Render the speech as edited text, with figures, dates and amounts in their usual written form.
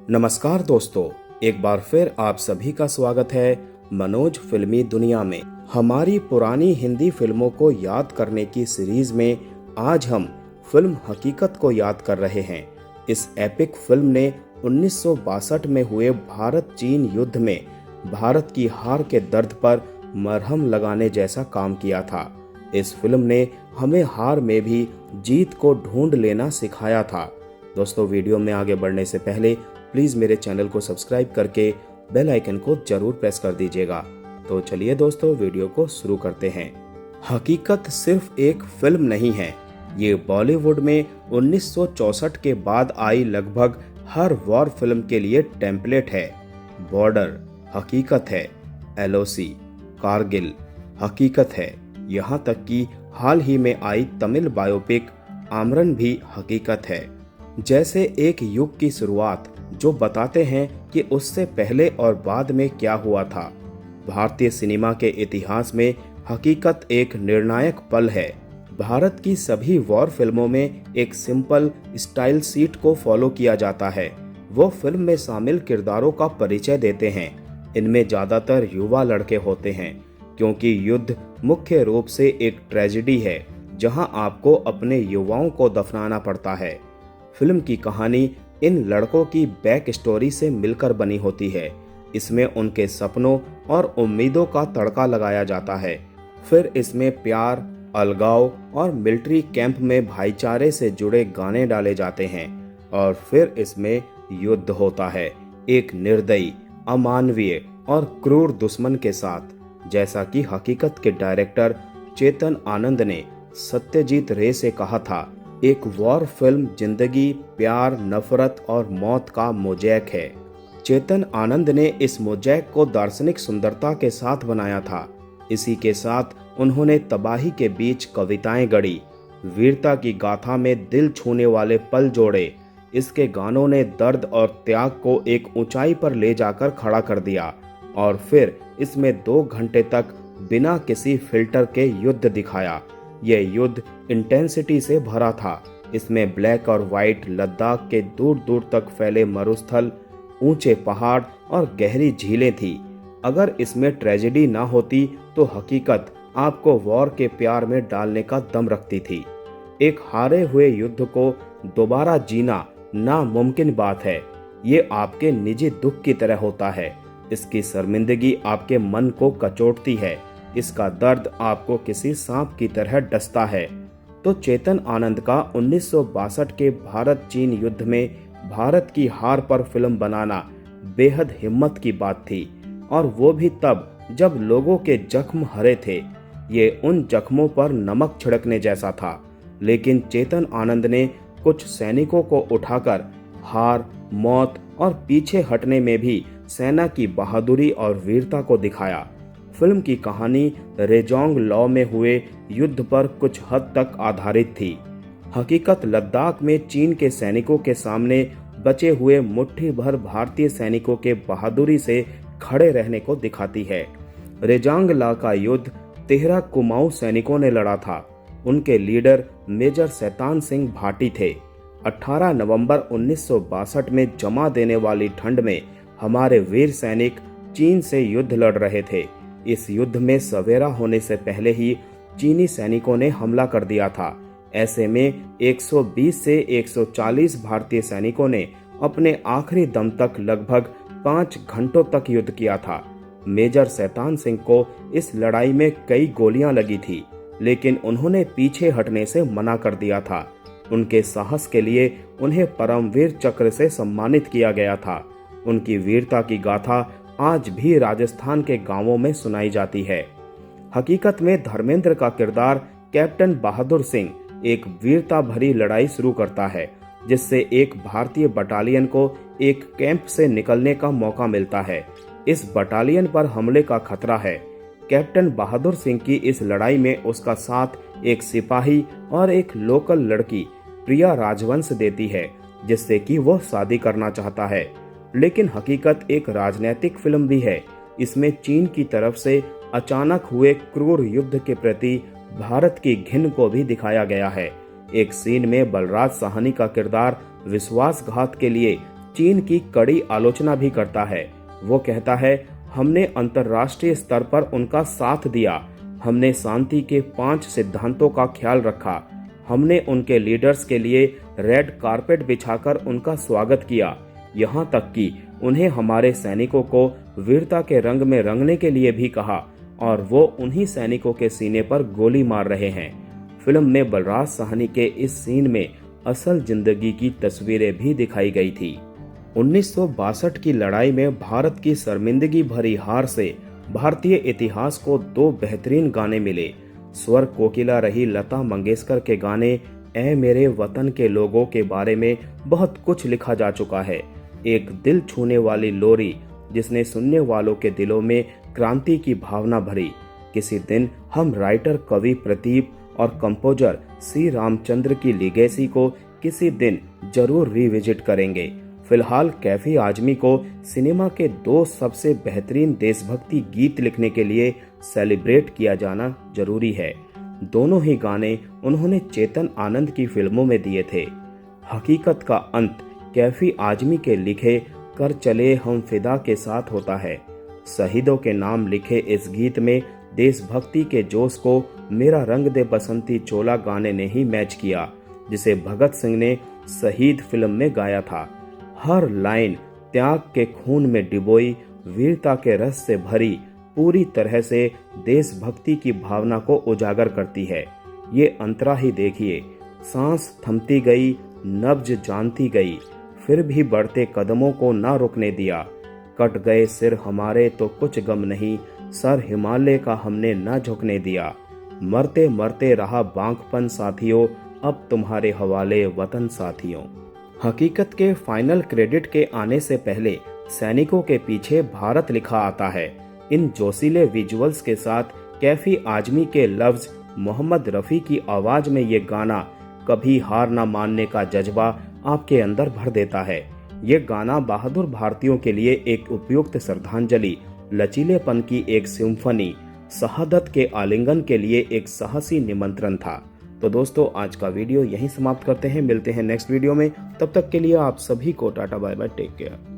नमस्कार दोस्तों, एक बार फिर आप सभी का स्वागत है मनोज फिल्मी दुनिया में। हमारी पुरानी हिंदी फिल्मों को याद करने की सीरीज में आज हम फिल्म हकीकत को याद कर रहे हैं। इस एपिक फिल्म ने 1962 में हुए भारत चीन युद्ध में भारत की हार के दर्द पर मरहम लगाने जैसा काम किया था। इस फिल्म ने हमें हार में भी जीत को ढूंढ लेना सिखाया था। दोस्तों, वीडियो में आगे बढ़ने से पहले प्लीज मेरे चैनल को सब्सक्राइब करके बेल आइकन को जरूर प्रेस कर दीजिएगा। तो चलिए दोस्तों, वीडियो को शुरू करते हैं। हकीकत सिर्फ एक फिल्म नहीं है, ये बॉलीवुड में 1964 के बाद आई लगभग हर वॉर फिल्म के लिए टेम्पलेट है। बॉर्डर हकीकत है, एलओसी कारगिल हकीकत है, यहाँ तक कि हाल ही में आई तमिल बायोपिक आमरन भी हकीकत है। जैसे एक युग की शुरुआत जो बताते हैं कि उससे पहले और बाद में क्या हुआ था। भारतीय सिनेमा के इतिहास में हकीकत एक निर्णायक पल है। भारत की सभी वॉर फिल्मों में एक सिंपल स्टाइल सीट को फॉलो किया जाता है। वो फिल्म में शामिल किरदारों का परिचय देते हैं। इनमें ज्यादातर युवा लड़के होते हैं, क्योंकि युद्ध मुख्य रूप से एक ट्रेजेडी है जहां आपको अपने युवाओं को दफनाना पड़ता है। फिल्म की कहानी इन लड़कों की बैक स्टोरी से मिलकर बनी होती है। इसमें उनके सपनों और उम्मीदों का तड़का लगाया जाता है। फिर इसमें प्यार, अलगाव और मिलिट्री कैंप में भाईचारे से जुड़े गाने डाले जाते हैं। और फिर इसमें युद्ध होता है, एक निर्दयी, अमानवीय और क्रूर दुश्मन के साथ। जैसा कि हकीकत के डायरेक्टर चेतन आनंद ने सत्यजीत रे से कहा था, एक वॉर फिल्म जिंदगी, प्यार, नफरत और मौत का मोज़ैक है। चेतन आनंद ने इस मोज़ैक को दार्शनिक सुंदरता के साथ बनाया था। इसी के साथ उन्होंने तबाही के बीच कविताएं गढ़ी, वीरता की गाथा में दिल छूने वाले पल जोड़े। इसके गानों ने दर्द और त्याग को एक ऊंचाई पर ले जाकर खड़ा कर दिया। और फिर इसमें 2 घंटे तक बिना किसी फिल्टर के युद्ध दिखाया। यह युद्ध इंटेंसिटी से भरा था। इसमें ब्लैक और व्हाइट लद्दाख के दूर दूर तक फैले मरुस्थल, ऊंचे पहाड़ और गहरी झीलें थी। अगर इसमें ट्रेजेडी ना होती तो हकीकत आपको वॉर के प्यार में डालने का दम रखती थी। एक हारे हुए युद्ध को दोबारा जीना नामुमकिन बात है। ये आपके निजी दुख की तरह होता है। इसकी शर्मिंदगी आपके मन को कचोटती है। इसका दर्द आपको किसी सांप की तरह डसता है। तो चेतन आनंद का 1962 के भारत चीन युद्ध में भारत की हार पर फिल्म बनाना बेहद हिम्मत की बात थी, और वो भी तब जब लोगों के जख्म हरे थे। ये उन जख्मों पर नमक छिड़कने जैसा था। लेकिन चेतन आनंद ने कुछ सैनिकों को उठाकर हार, मौत और पीछे हटने में भी सेना की बहादुरी और वीरता को दिखाया। फिल्म की कहानी रेजोंग लॉ में हुए युद्ध पर कुछ हद तक आधारित थी। हकीकत लद्दाख में चीन के सैनिकों के सामने बचे हुए मुट्ठी भर भारतीय सैनिकों के बहादुरी से खड़े रहने को दिखाती है। रेजोंग लॉ का युद्ध 13 कुमाऊं सैनिकों ने लड़ा था। उनके लीडर मेजर शैतान सिंह भाटी थे। 18 नवंबर 1962 में जमा देने वाली ठंड में हमारे वीर सैनिक चीन से युद्ध लड़ रहे थे। इस युद्ध में सवेरा होने से पहले ही चीनी सैनिकों ने हमला कर दिया था। ऐसे में 120 से 140 भारतीय सैनिकों ने अपने आखिरी दम तक लगभग 5 घंटों तक युद्ध किया था। मेजर शैतान सिंह को इस लड़ाई में कई गोलियां लगी थी, लेकिन उन्होंने पीछे हटने से मना कर दिया था। उनके साहस के लिए उन्हें परमवीर चक्र से सम्मानित किया गया था। उनकी वीरता की गाथा आज भी राजस्थान के गांवों में सुनाई जाती है। हकीकत में धर्मेंद्र का किरदार कैप्टन बहादुर सिंह एक वीरता भरी लड़ाई शुरू करता है, जिससे एक भारतीय बटालियन को एक कैंप से निकलने का मौका मिलता है। इस बटालियन पर हमले का खतरा है। कैप्टन बहादुर सिंह की इस लड़ाई में उसका साथ एक सिपाही और एक लोकल लड़की प्रिया राजवंश देती है, जिससे कि वो शादी करना चाहता है। लेकिन हकीकत एक राजनीतिक फिल्म भी है। इसमें चीन की तरफ से अचानक हुए क्रूर युद्ध के प्रति भारत की घिन को भी दिखाया गया है। एक सीन में बलराज साहनी का किरदार विश्वासघात के लिए चीन की कड़ी आलोचना भी करता है। वो कहता है, हमने अंतर्राष्ट्रीय स्तर पर उनका साथ दिया, हमने शांति के 5 सिद्धांतों का ख्याल रखा, हमने उनके लीडर्स के लिए रेड कारपेट बिछाकर उनका स्वागत किया, यहाँ तक कि उन्हें हमारे सैनिकों को वीरता के रंग में रंगने के लिए भी कहा और वो उन्हीं सैनिकों के सीने पर गोली मार रहे हैं। फिल्म में बलराज साहनी के इस सीन में असल जिंदगी की तस्वीरें भी दिखाई गई थी। 1962 की लड़ाई में भारत की शर्मिंदगी भरी हार से भारतीय इतिहास को 2 बेहतरीन गाने मिले। स्वर कोकिला रही लता मंगेशकर के गाने ऐ मेरे वतन के लोगों के बारे में बहुत कुछ लिखा जा चुका है। एक दिल छूने वाली लोरी जिसने सुनने वालों के दिलों में क्रांति की भावना भरी। किसी दिन हम राइटर कवि प्रदीप और कंपोजर सी रामचंद्र की लीगेसी को किसी दिन जरूर रिविजिट करेंगे। फिलहाल कैफी आजमी को सिनेमा के 2 सबसे बेहतरीन देशभक्ति गीत लिखने के लिए सेलिब्रेट किया जाना जरूरी है। दोनों ही गाने उन्होंने चेतन आनंद की फिल्मों में दिए थे। हकीकत का अंत कैफी आजमी के लिखे कर चले हम फिदा के साथ होता है। शहीदों के नाम लिखे इस गीत में देशभक्ति के जोश को मेरा रंग दे बसंती चोला गाने ने ही मैच किया, जिसे भगत सिंह ने शहीद फिल्म में गाया था। हर लाइन त्याग के खून में डिबोई, वीरता के रस से भरी, पूरी तरह से देशभक्ति की भावना को उजागर करती है। ये अंतरा ही देखिए, सांस थमती गई, नब्ज जानती गई, फिर भी बढ़ते कदमों को ना रुकने दिया। कट गए सिर हमारे तो कुछ गम नहीं, सर हिमालय का हमने ना झुकने दिया। मरते मरते रहा बांकपन साथियों, अब तुम्हारे हवाले वतन साथियों। हकीकत के फाइनल क्रेडिट के आने से पहले सैनिकों के पीछे भारत लिखा आता है। इन जोशीले विजुअल्स के साथ कैफी आजमी के लफ्ज, मोहम्मद रफ़ी की आवाज में ये गाना कभी हार ना मानने का जज्बा आपके अंदर भर देता है। ये गाना बहादुर भारतीयों के लिए एक उपयुक्त श्रद्धांजलि, लचीलेपन की एक सिम्फनी, शहादत के आलिंगन के लिए एक साहसी निमंत्रण था। तो दोस्तों, आज का वीडियो यहीं समाप्त करते हैं। मिलते हैं नेक्स्ट वीडियो में। तब तक के लिए आप सभी को टाटा बाय बाय, टेक केयर।